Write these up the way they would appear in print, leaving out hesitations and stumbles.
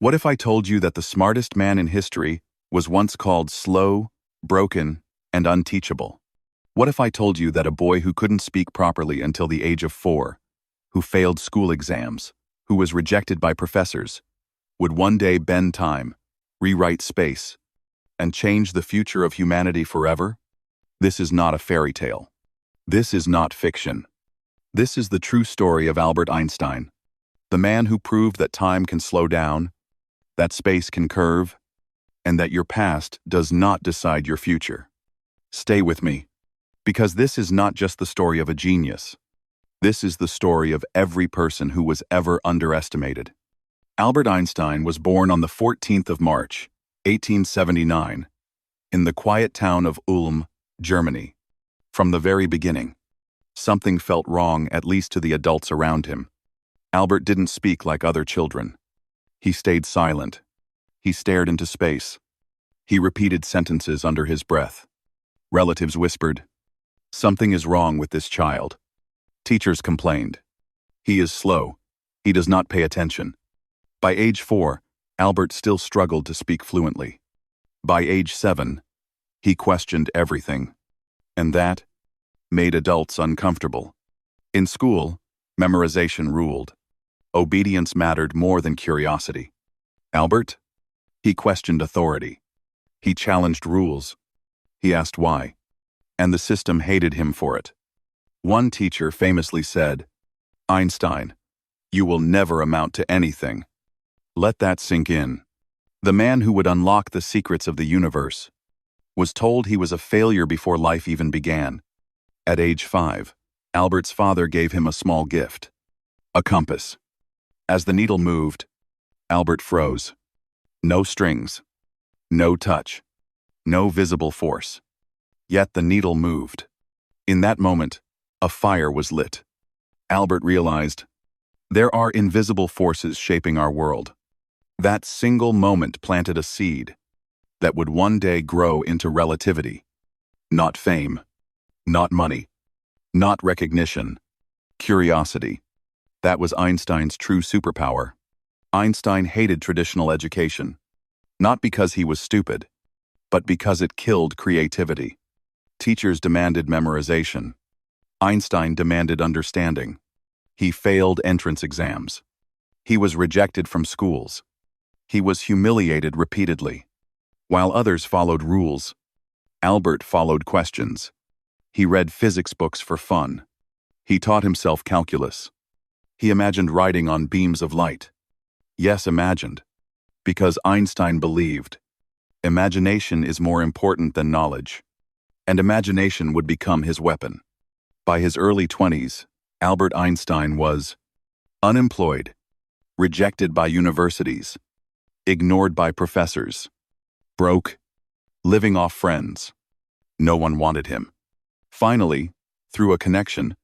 What if I told you that the smartest man in history was once called slow, broken, and unteachable? What if I told you that a boy who couldn't speak properly until the age of 4, who failed school exams, who was rejected by professors, would one day bend time, rewrite space, and change the future of humanity forever? This is not a fairy tale. This is not fiction. This is the true story of Albert Einstein, the man who proved that time can slow down, that space can curve, and that your past does not decide your future. Stay with me, because this is not just the story of a genius. This is the story of every person who was ever underestimated. Albert Einstein was born on the 14th of March, 1879, in the quiet town of Ulm, Germany. From the very beginning, something felt wrong, at least to the adults around him. Albert didn't speak like other children. He stayed silent. He stared into space. He repeated sentences under his breath. Relatives whispered, "Something is wrong with this child." Teachers complained, "He is slow. He does not pay attention." By age 4, Albert still struggled to speak fluently. By age 7, he questioned everything. And that made adults uncomfortable. In school, memorization ruled. Obedience mattered more than curiosity. Albert? He questioned authority. He challenged rules. He asked why. And the system hated him for it. One teacher famously said, "Einstein, you will never amount to anything." Let that sink in. The man who would unlock the secrets of the universe was told he was a failure before life even began. At age 5, Albert's father gave him a small gift, a compass. As the needle moved, Albert froze. No strings, no touch, no visible force. Yet the needle moved. In that moment, a fire was lit. Albert realized, there are invisible forces shaping our world. That single moment planted a seed that would one day grow into relativity. Not fame, not money, not recognition, curiosity. That was Einstein's true superpower. Einstein hated traditional education, not because he was stupid, but because it killed creativity. Teachers demanded memorization. Einstein demanded understanding. He failed entrance exams. He was rejected from schools. He was humiliated repeatedly. While others followed rules, Albert followed questions. He read physics books for fun. He taught himself calculus. He imagined riding on beams of light. Yes, imagined. Because Einstein believed. Imagination is more important than knowledge. And imagination would become his weapon. By his early 20s, Albert Einstein was unemployed, rejected by universities, ignored by professors, broke, living off friends. No one wanted him. Finally, through a connection,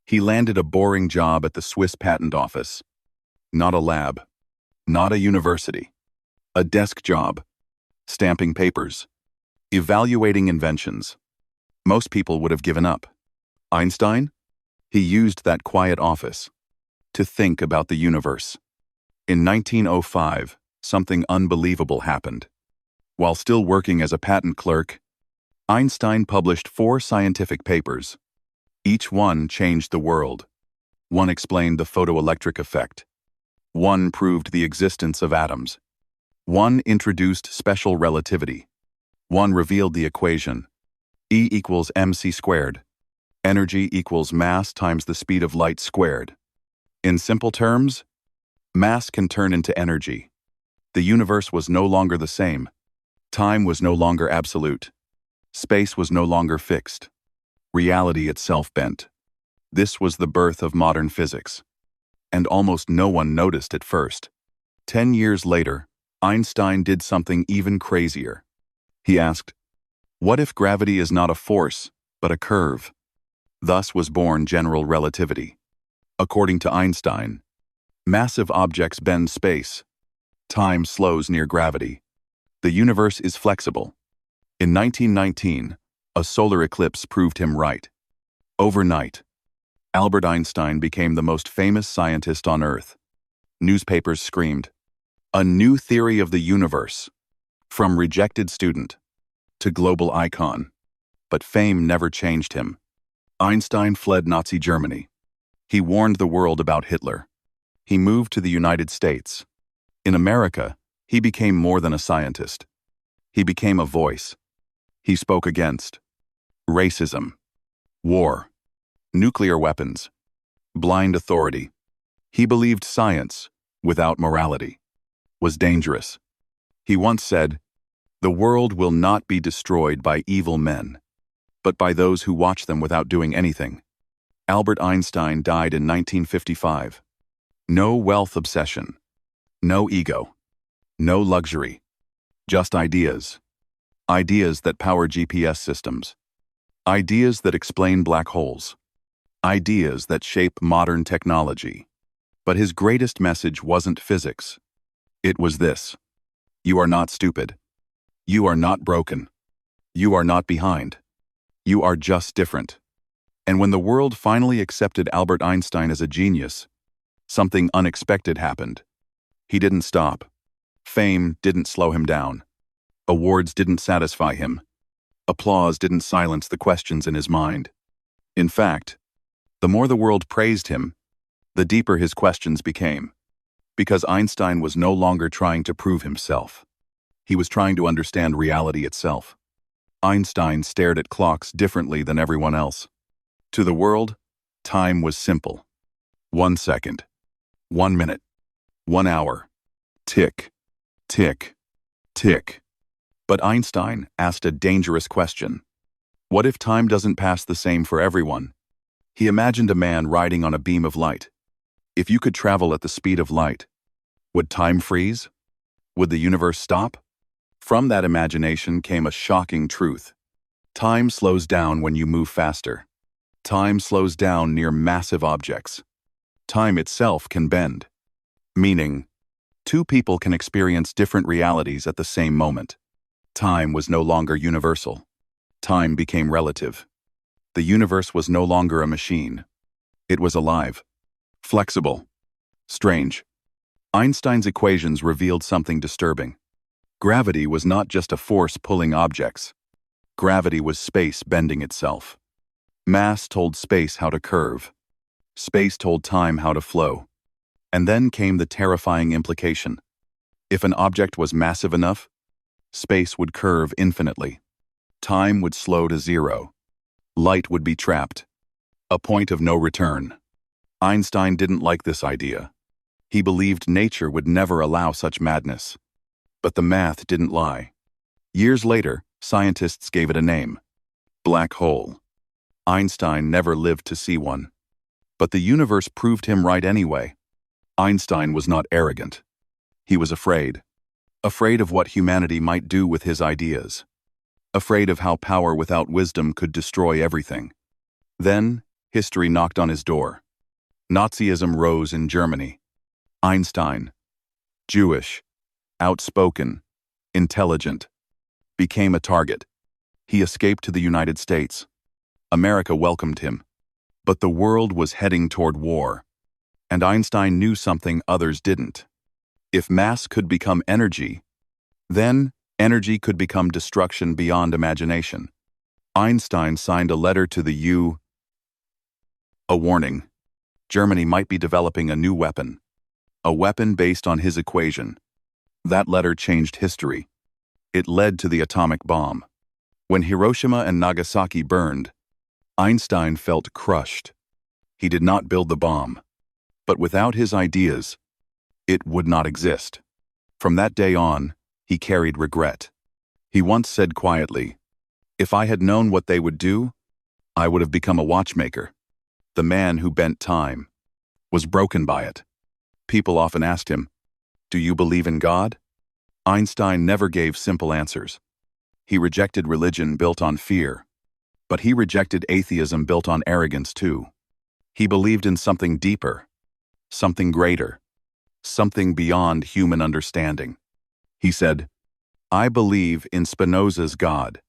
he landed a boring job at the Swiss patent office. Not a lab, not a university. A desk job, stamping papers, evaluating inventions. Most people would have given up. Einstein? He used that quiet office to think about the universe. In 1905, something unbelievable happened. While still working as a patent clerk, Einstein published 4 scientific papers. Each one changed the world. One explained the photoelectric effect. One proved the existence of atoms. One introduced special relativity. One revealed the equation, E equals mc squared. Energy equals mass times the speed of light squared. In simple terms, mass can turn into energy. The universe was no longer the same. Time was no longer absolute. Space was no longer fixed. Reality itself bent. This was the birth of modern physics. And almost no one noticed at first. 10 years later, Einstein did something even crazier. He asked, what if gravity is not a force, but a curve? Thus was born general relativity. According to Einstein, massive objects bend space. Time slows near gravity. The universe is flexible. In 1919, a solar eclipse proved him right. Overnight, Albert Einstein became the most famous scientist on Earth. Newspapers screamed, A new theory of the universe. From rejected student to global icon. But fame never changed him. Einstein fled Nazi Germany. He warned the world about Hitler. He moved to the United States. In America, he became more than a scientist. He became a voice. He spoke against racism, war, nuclear weapons, blind authority. He believed science, without morality, was dangerous. He once said, "The world will not be destroyed by evil men, but by those who watch them without doing anything." Albert Einstein died in 1955. No wealth obsession, no ego, no luxury, just ideas. Ideas that power GPS systems. Ideas that explain black holes. Ideas that shape modern technology. But his greatest message wasn't physics. It was this: you are not stupid. You are not broken. You are not behind. You are just different. And when the world finally accepted Albert Einstein as a genius, something unexpected happened. He didn't stop. Fame didn't slow him down. Awards didn't satisfy him. Applause didn't silence the questions in his mind. In fact, the more the world praised him, the deeper his questions became. Because Einstein was no longer trying to prove himself. He was trying to understand reality itself. Einstein stared at clocks differently than everyone else. To the world, time was simple. 1 second, 1 minute, 1 hour. Tick, tick, tick. But Einstein asked a dangerous question. What if time doesn't pass the same for everyone? He imagined a man riding on a beam of light. If you could travel at the speed of light, would time freeze? Would the universe stop? From that imagination came a shocking truth. Time slows down when you move faster. Time slows down near massive objects. Time itself can bend. Meaning, two people can experience different realities at the same moment. Time was no longer universal. Time became relative. The universe was no longer a machine. It was alive, flexible, strange. Einstein's equations revealed something disturbing. Gravity was not just a force pulling objects. Gravity was space bending itself. Mass told space how to curve. Space told time how to flow. And then came the terrifying implication. If an object was massive enough, space would curve infinitely. Time would slow to zero. Light would be trapped. A point of no return. Einstein didn't like this idea. He believed nature would never allow such madness. But the math didn't lie. Years later, scientists gave it a name: black hole. Einstein never lived to see one. But the universe proved him right anyway. Einstein was not arrogant. He was afraid. Afraid of what humanity might do with his ideas. Afraid of how power without wisdom could destroy everything. Then, history knocked on his door. Nazism rose in Germany. Einstein, Jewish, outspoken, intelligent, became a target. He escaped to the United States. America welcomed him. But the world was heading toward war. And Einstein knew something others didn't. If mass could become energy, then energy could become destruction beyond imagination. Einstein signed a letter to the U.S. A warning. Germany might be developing a new weapon. A weapon based on his equation. That letter changed history. It led to the atomic bomb. When Hiroshima and Nagasaki burned, Einstein felt crushed. He did not build the bomb. But without his ideas, it would not exist. From that day on, he carried regret. He once said quietly, "If I had known what they would do, I would have become a watchmaker." The man who bent time was broken by it. People often asked him, "Do you believe in God?" Einstein never gave simple answers. He rejected religion built on fear. But he rejected atheism built on arrogance too. He believed in something deeper, something greater, something beyond human understanding. He said, "I believe in Spinoza's God,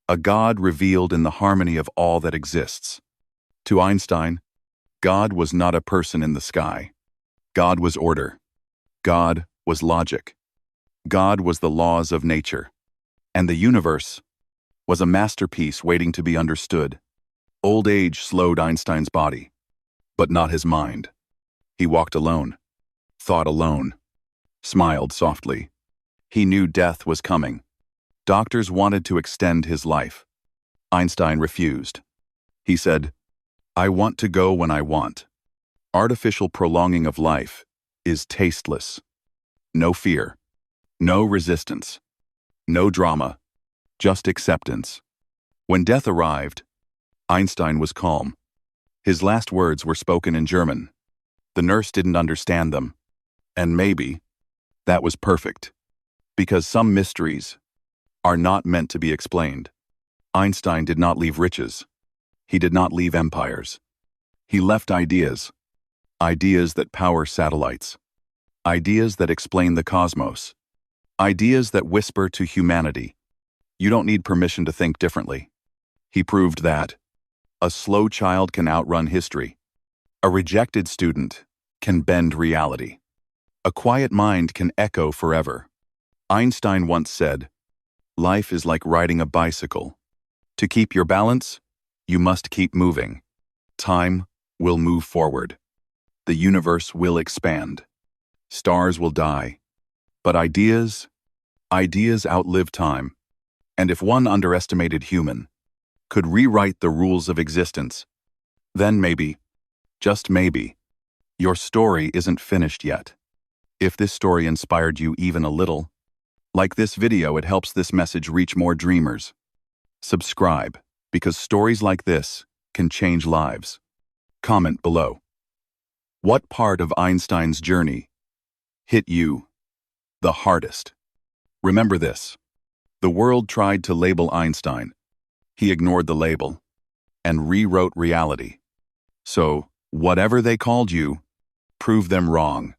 a God revealed in the harmony of all that exists." To Einstein, God was not a person in the sky. God was order. God was logic. God was the laws of nature. And the universe was a masterpiece waiting to be understood. Old age slowed Einstein's body, but not his mind. He walked alone, thought alone, smiled softly. He knew death was coming. Doctors wanted to extend his life. Einstein refused. He said, "I want to go when I want." Artificial prolonging of life is tasteless. No fear, no resistance, no drama, just acceptance. When death arrived, Einstein was calm. His last words were spoken in German. The nurse didn't understand them. And maybe that was perfect, because some mysteries are not meant to be explained. Einstein did not leave riches. He did not leave empires. He left ideas. Ideas that power satellites. Ideas that explain the cosmos. Ideas that whisper to humanity, "You don't need permission to think differently." He proved that a slow child can outrun history. A rejected student can bend reality. A quiet mind can echo forever. Einstein once said, "Life is like riding a bicycle. To keep your balance, you must keep moving. Time will move forward. The universe will expand. Stars will die. But ideas outlive time. And if one underestimated human could rewrite the rules of existence, then maybe, just maybe, your story isn't finished yet." If this story inspired you even a little, like this video, it helps this message reach more dreamers. Subscribe, because stories like this can change lives. Comment below. What part of Einstein's journey hit you the hardest? Remember this: the world tried to label Einstein. He ignored the label and rewrote reality. So, whatever they called you, prove them wrong.